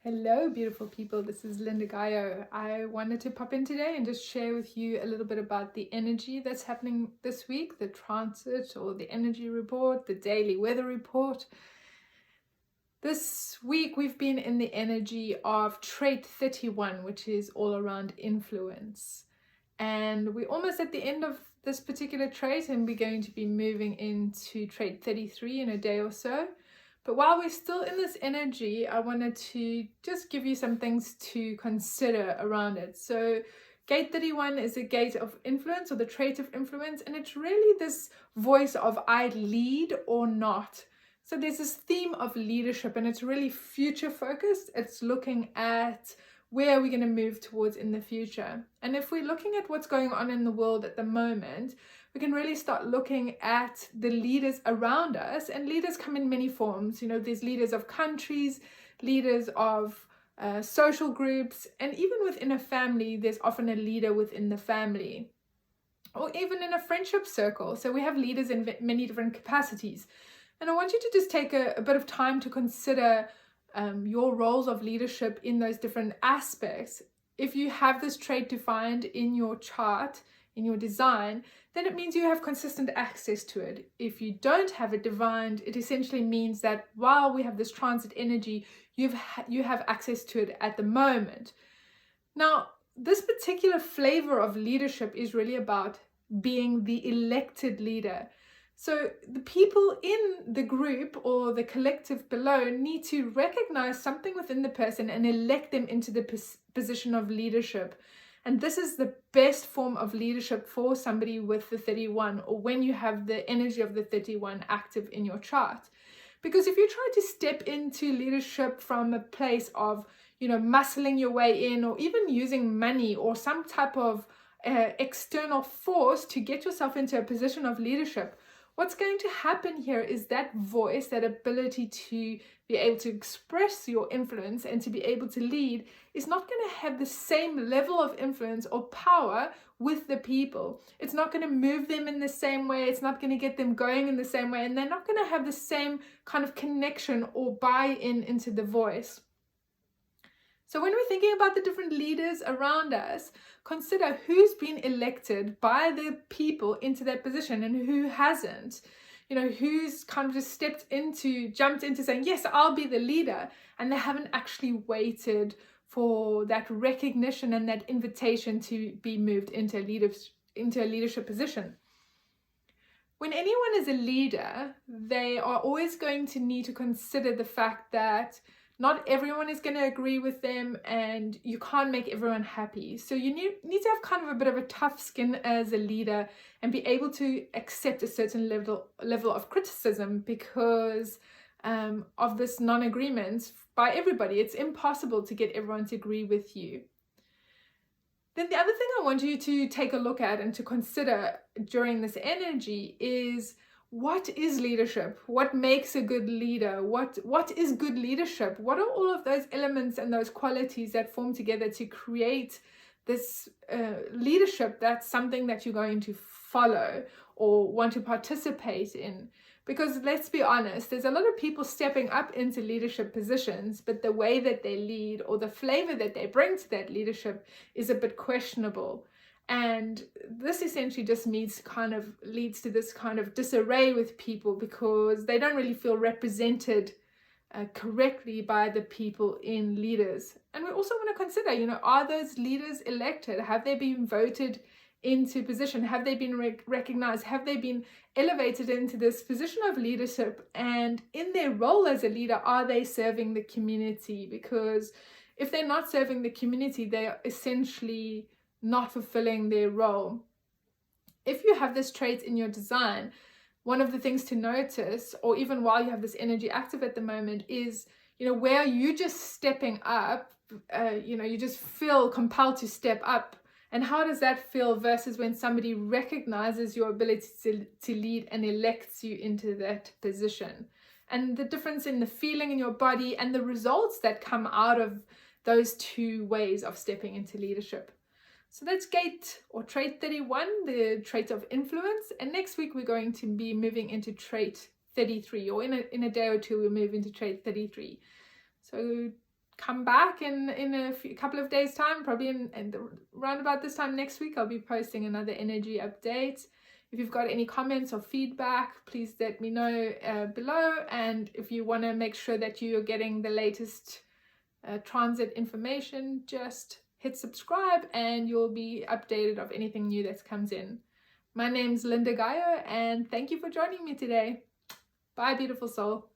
Hello, beautiful people. This is Lynda Gaiao. I wanted to pop in today and just share with you a little bit about the energy that's happening this week, the transit or the energy report, the daily weather report. This week we've been in the energy of trait 31, which is all around influence. And we're almost at the end of this particular trait, and we're going to be moving into trait 33 in a day or so. But while we're still in this energy, I wanted to just give you some things to consider around it. So gate 31 is a gate of influence, or the trait of influence, and it's really this voice of I lead or not. So there's this theme of leadership, and it's really future focused. It's looking at where are we going to move towards in the future. And if we're looking at what's going on in the world at the moment, we can really start looking at the leaders around us, and leaders come in many forms. There's leaders of countries, leaders of social groups, and even within a family, there's often a leader within the family, or even in a friendship circle. So we have leaders in many different capacities. And I want you to just take a bit of time to consider your roles of leadership in those different aspects. If you have this trait defined in your chart, in your design, then it means you have consistent access to it. If you don't have it defined, it essentially means that while we have this transit energy, you have access to it at the moment. Now, this particular flavor of leadership is really about being the elected leader. So the people in the group or the collective below need to recognize something within the person and elect them into the position of leadership. And this is the best form of leadership for somebody with the 31, or when you have the energy of the 31 active in your chart. Because if you try to step into leadership from a place of, muscling your way in, or even using money or some type of external force to get yourself into a position of leadership, what's going to happen here is that voice, that ability to be able to express your influence and to be able to lead, is not going to have the same level of influence or power with the people. It's not going to move them in the same way. It's not going to get them going in the same way. And they're not going to have the same kind of connection or buy-in into the voice. So when we're thinking about the different leaders around us, consider who's been elected by the people into that position and who hasn't. Who's kind of just jumped into saying, yes, I'll be the leader, and they haven't actually waited for that recognition and that invitation to be moved into a leadership position. When anyone is a leader, they are always going to need to consider the fact that not everyone is going to agree with them, and you can't make everyone happy. So you need to have kind of a bit of a tough skin as a leader and be able to accept a certain level of criticism because of this non-agreement by everybody. It's impossible to get everyone to agree with you. Then the other thing I want you to take a look at and to consider during this energy is, what is leadership? What makes a good leader? What is good leadership? What are all of those elements and those qualities that form together to create this leadership that's something that you're going to follow or want to participate in? Because let's be honest, there's a lot of people stepping up into leadership positions, but the way that they lead or the flavor that they bring to that leadership is a bit questionable. And this essentially just leads to this kind of disarray with people because they don't really feel represented correctly by the people in leaders. And we also want to consider, are those leaders elected? Have they been voted into position? Have they been recognized? Have they been elevated into this position of leadership? And in their role as a leader, are they serving the community? Because if they're not serving the community, they are essentially not fulfilling their role. If you have this trait in your design, one of the things to notice, or even while you have this energy active at the moment, is, where you just stepping up, you just feel compelled to step up. And how does that feel versus when somebody recognizes your ability to lead and elects you into that position? And the difference in the feeling in your body and the results that come out of those two ways of stepping into leadership. So that's gate or trait 31, the trait of influence. And next week we're going to be moving into trait 33, or in a day or two we'll move into trait 33. So come back in a couple of days time, probably around about this time next week. I'll be posting another energy update. If you've got any comments or feedback, please let me know below. And if you want to make sure that you're getting the latest transit information, just hit subscribe and you'll be updated of anything new that comes in. My name's Lynda Gaiao, and thank you for joining me today. Bye, beautiful soul.